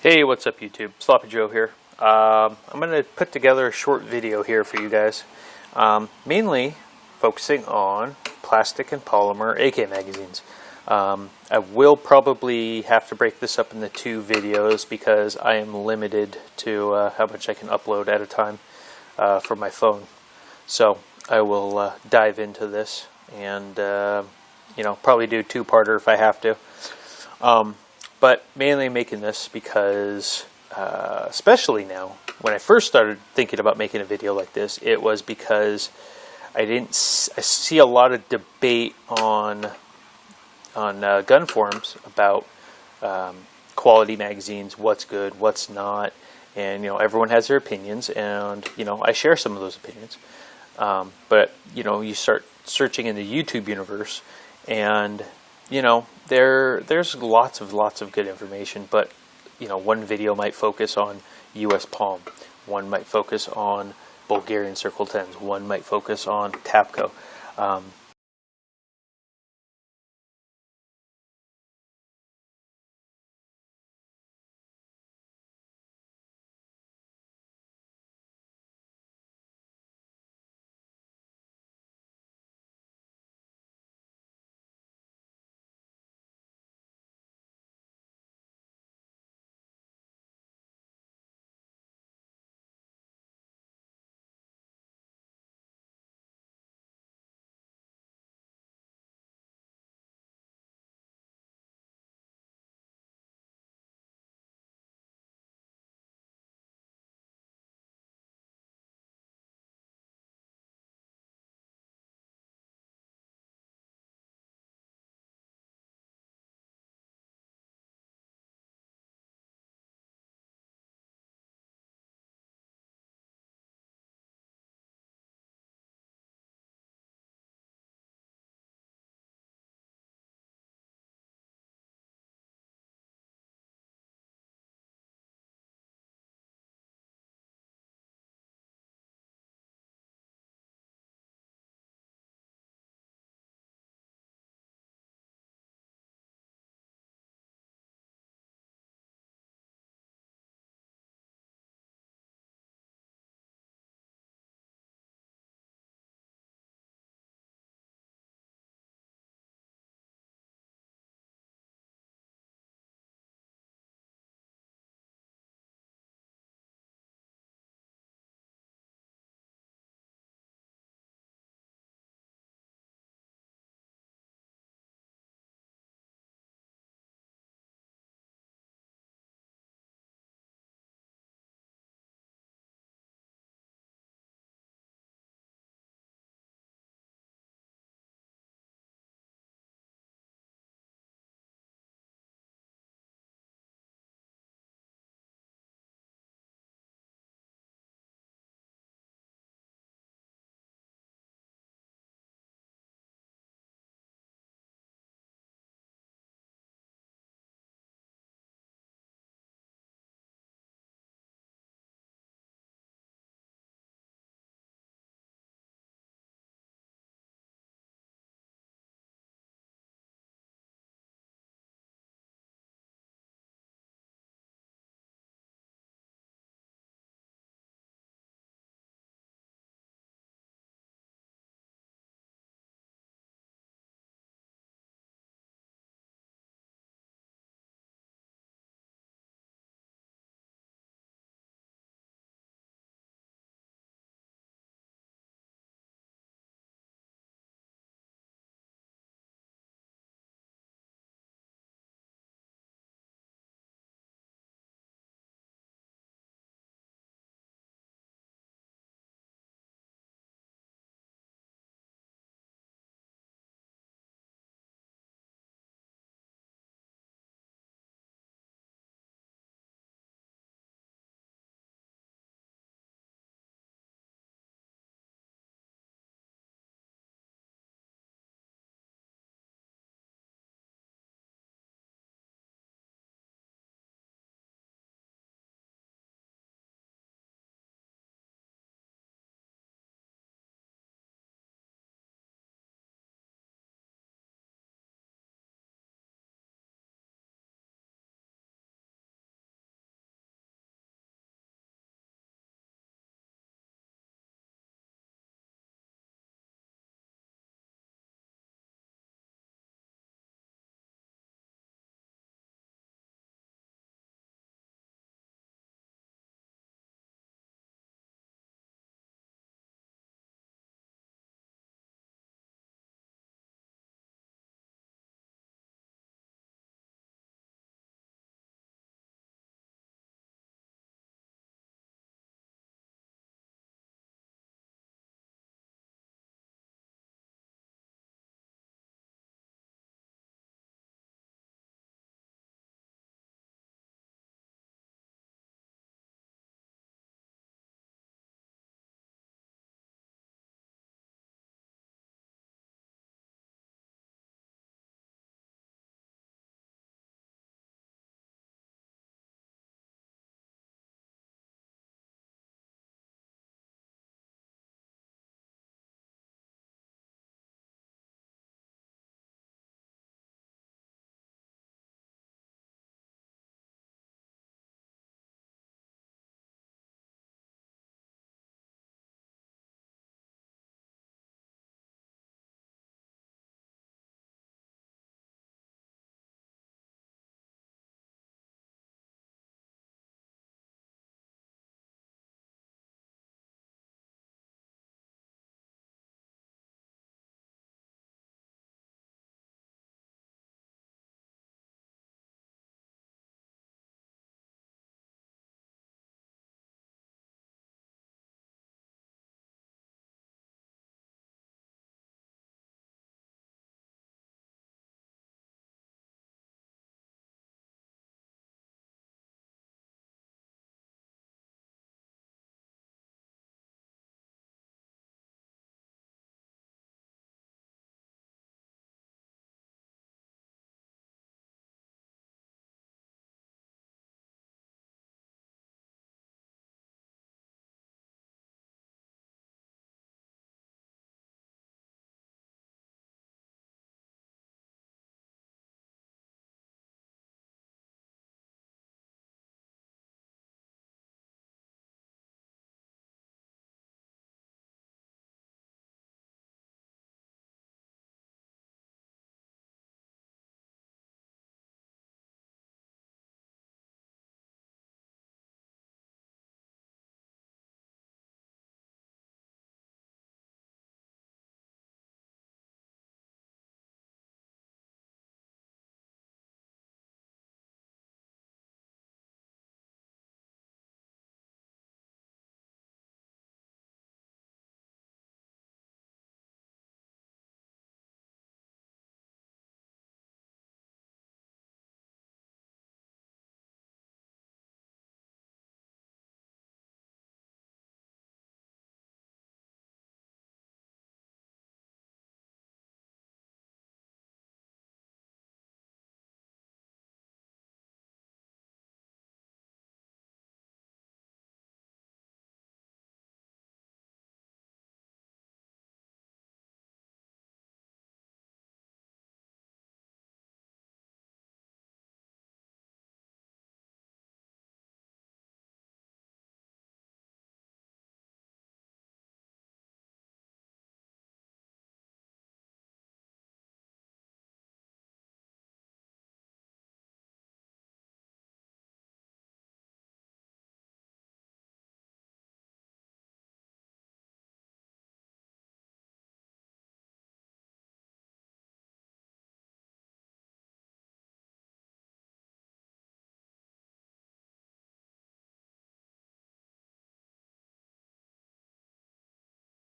Hey, what's up YouTube? Sloppy Joe here. I'm going to put together a short video here for you guys, mainly focusing on plastic and polymer AK magazines. I will probably have to break this up into two videos because I am limited to how much I can upload at a time from my phone. So I will dive into this and probably do two-parter if I have to. But mainly making this because, especially now, when I first started thinking about making a video like this, it was because I see a lot of debate on gun forums about quality magazines, what's good, what's not, and everyone has their opinions, and I share some of those opinions. But you start searching in the YouTube universe, and there's lots of good information, but one video might focus on US Palm, one might focus on Bulgarian Circle 10s, one might focus on Tapco.